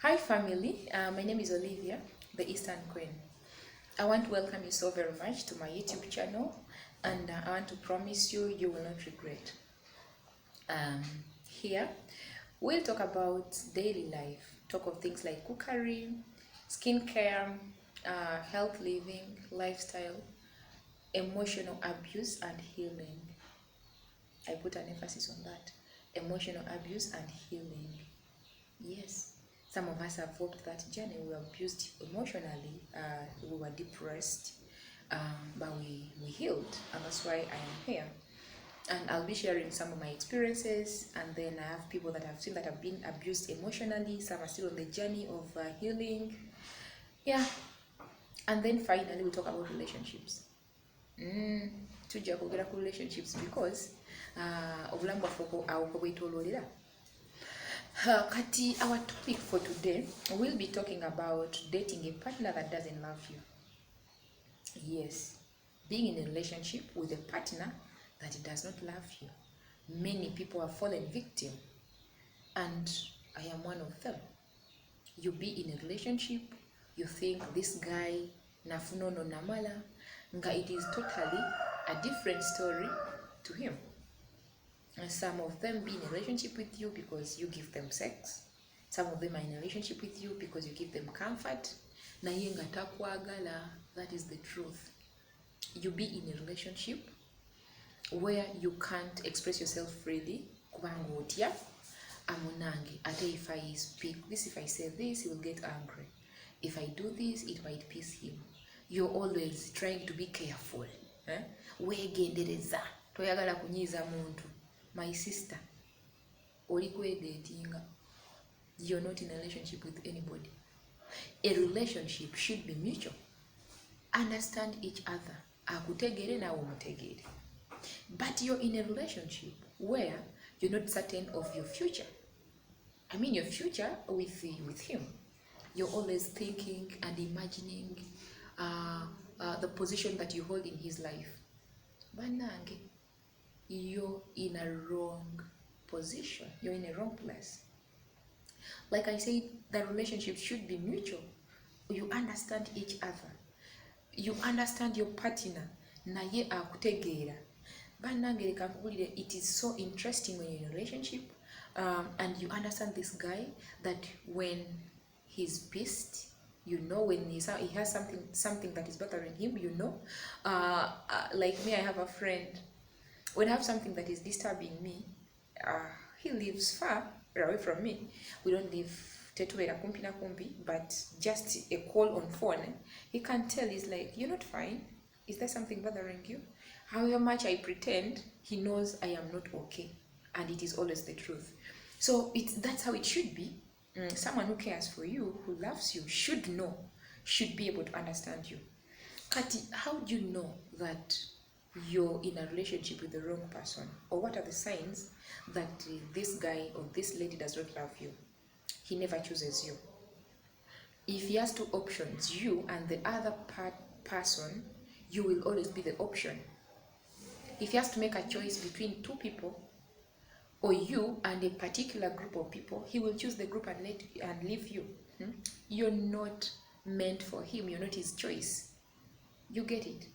Hi family, my name is Olivia, the Eastern Queen. I want to welcome you so very much to my YouTube channel, and I want to promise you, you will not regret. Um, Here, we'll talk about daily life, talk of things like cookery, skincare, health living, lifestyle, emotional abuse and healing. I put an emphasis on that. Emotional abuse and healing. Yes, some of us have walked that journey. We were abused emotionally, we were depressed, but we healed, and that's why I am here. And I'll be sharing some of my experiences, and then I have people that I've seen that have been abused emotionally. Some are still on the journey of healing. Yeah, and then finally we'll talk about relationships. Tujja kwogera ku relationships because obulamu bwaffe awo kwe bwetooloolera. Kati, our topic for today, we'll be talking about dating a partner that doesn't love you. Yes, being in a relationship with a partner that does not love you. Many people have fallen victim, and I am one of them. You be in a relationship, you think this guy nafunono namala, nga it is totally a different story to him. And some of them be in a relationship with you because you give them sex. Some of them are in a relationship with you because you give them comfort. Naye nga takwagala, that is the truth. You be in a relationship where you can't express yourself freely. Kubanga otya amunange. Ate if I speak this, if I say this, he will get angry. If I do this, it might piss him. You're always trying to be careful. Weegendereza. Toyagala kunyiza muntu. My sister, you're not in a relationship with anybody. A relationship should be mutual. Understand each other. Akutegere na umutegere. But you're in a relationship where you're not certain of your future. I mean your future with him. You're always thinking and imagining the position that you hold in his life. Banange, you're in a wrong position. You're in a wrong place. Like I said, the relationship should be mutual. You understand each other. You understand your partner. Naye akutegeera. Bannange leka nkubulire, it is so interesting when you're in a relationship and you understand this guy that when he's pissed, you know, when he has something that is bothering him, you know. Like me, I have a friend. When I have something that is disturbing me, he lives far away from me. We don't live tetubeera kumpi na kumpi, but just a call on phone, he can tell. He's like, you're not fine. Is there something bothering you? However much I pretend, he knows I am not okay, and it is always the truth. So that's how it should be. Someone who cares for you, who loves you, should know, should be able to understand you. Kati, how do you know that you're in a relationship with the wrong person? Or what are the signs that this guy or this lady does not love you? He never chooses you. If he has two options, you and the other person, you will always be the option. If he has to make a choice between two people, or you and a particular group of people, he will choose the group and leave you. You're not meant for him. You're not his choice. You get it?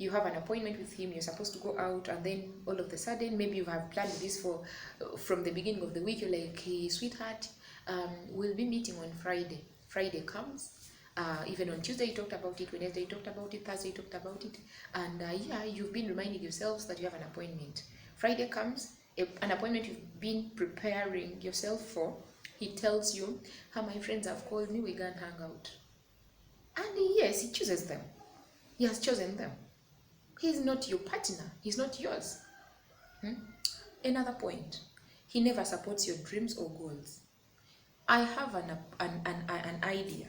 You have an appointment with him, you're supposed to go out, and then all of a sudden, maybe you have planned this from the beginning of the week. You're like, hey, sweetheart, we'll be meeting on Friday. Friday comes, even on Tuesday you talked about it, Wednesday you talked about it, Thursday you talked about it, and yeah, you've been reminding yourselves that you have an appointment. Friday comes, an appointment you've been preparing yourself for. He tells you, how my friends have called me, we can hang out. And yes, he chooses them. He has chosen them. He's not your partner. He's not yours. Another point. He never supports your dreams or goals. I have an idea.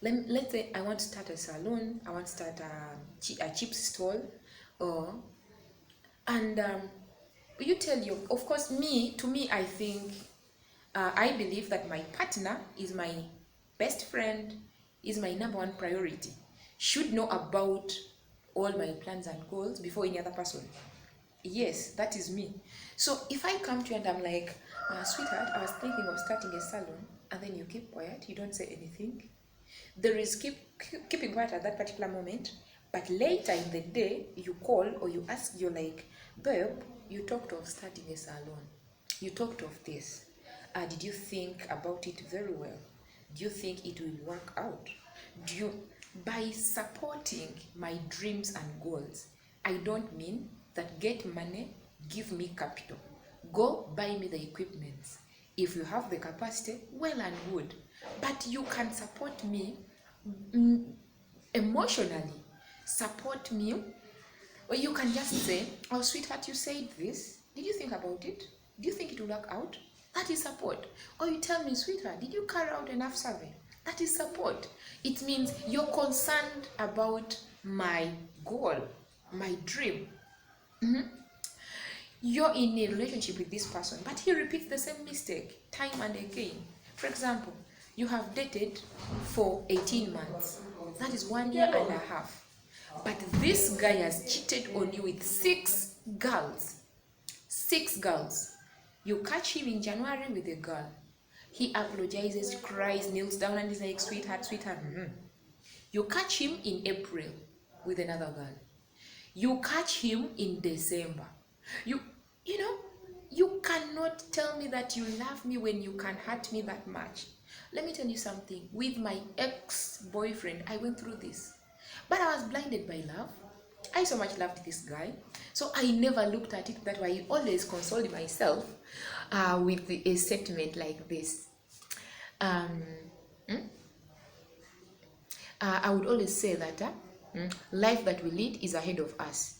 Let's say I want to start a salon. I want to start a chips stall. You tell you, of course, to me, I think, I believe that my partner is my best friend, is my number one priority, should know about all my plans and goals before any other person. Yes, that is me. So if I come to you and I'm like, sweetheart, I was thinking of starting a salon, and then you keep quiet, you don't say anything. There is keeping quiet at that particular moment, but later in the day, you call or you ask, you're like, babe, you talked of starting a salon. You talked of this. Did you think about it very well? Do you think it will work out? By supporting my dreams and goals, I don't mean that get money, give me capital. Go buy me the equipment. If you have the capacity, well and good. But you can support me emotionally. Support me. Or you can just say, oh, sweetheart, you said this. Did you think about it? Do you think it will work out? That is support. Or you tell me, sweetheart, did you carry out enough survey? That is support. It means you're concerned about my goal, my dream. You're in a relationship with this person, but he repeats the same mistake time and again. For example, you have dated for 18 months. That is 1 year and a half. But this guy has cheated on you with 6 girls. 6 girls. You catch him in January with a girl. He apologizes, cries, kneels down and is like, sweetheart, sweetheart. You catch him in April with another girl. You catch him in December. You know, you cannot tell me that you love me when you can hurt me that much. Let me tell you something. With my ex-boyfriend, I went through this. But I was blinded by love. I so much loved this guy. So I never looked at it that way. I always consoled myself with a statement like this. I would always say that life that we lead is ahead of us.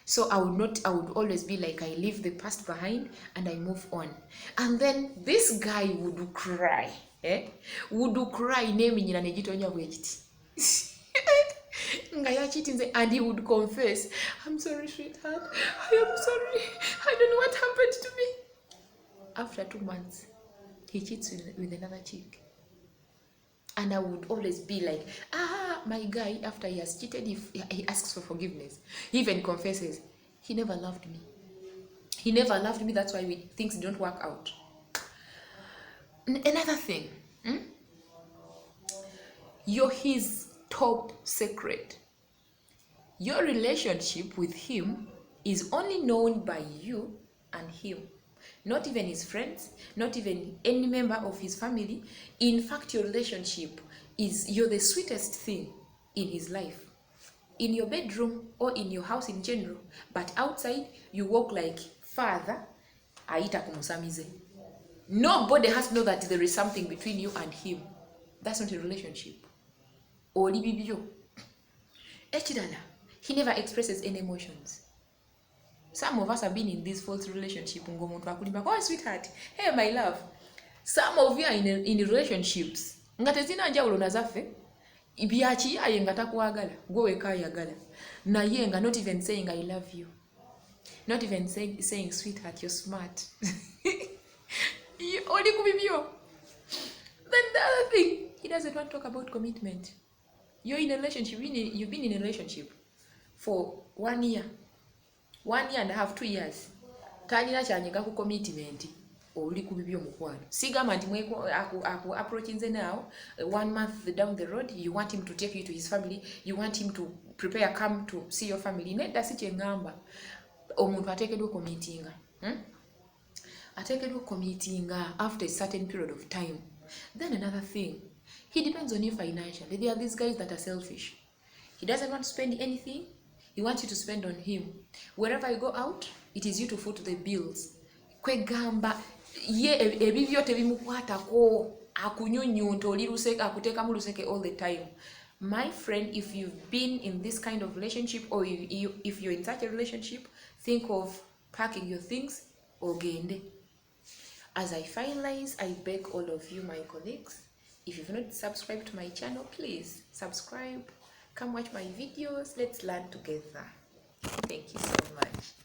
So I would always be like, I leave the past behind and I move on. And then this guy would cry. Would cry naming in an Ejitonya wejiti. And he would confess, I'm sorry, sweetheart. I am sorry. I don't know what happened to me. After 2 months, he cheats with another chick. And I would always be like, my guy, after he has cheated, if he asks for forgiveness, he even confesses, he never loved me. He never loved me, that's why things don't work out. Another thing, you're his top secret. Your relationship with him is only known by you and him. Not even his friends, not even any member of his family. In fact, your relationship you're the sweetest thing in his life. In your bedroom or in your house in general. But outside, you walk like father, aita kumusamize. Nobody has to know that there is something between you and him. That's not a relationship. Oli bibyo. Echidala, he never expresses any emotions. Some of us have been in this false relationship. Oh, sweetheart. Hey, my love. Some of you are in relationships. Ngatezina njawulo nazafe. Ibiachi aye ngatakuagala. Gwe kayagala. Na yenga not even saying I love you. Not even saying sweetheart, you're smart. Only kubibyo. Then the other thing, he doesn't want to talk about commitment. You're in a relationship. You've been in a relationship for 1 year. 1 year and a half, 2 years. Talina chanyenga ku commitment. Oli kubibyo mukwano. Sigama nti mweko aku approaching now 1 month down the road, you want him to take you to his family, you want him to come to see your family. Nedda si kyengamba. Omuntu ateekeddwa committinga. Ateekeddwa committinga after a certain period of time. Then another thing, he depends on you financially. There are these guys that are selfish. He doesn't want to spend anything. He wants you to spend on him. Wherever you go out, it is you to foot the bills. Kwegamba ye ebibyo tebimukwatako akunyunyunta oliluseke akuteka mu luseke all the time. My friend, if you've been in this kind of relationship or if you're in such a relationship, think of packing your things or gende. As I finalize, I beg all of you, my colleagues, if you've not subscribed to my channel, please subscribe. Come watch my videos. Let's learn together. Thank you so much.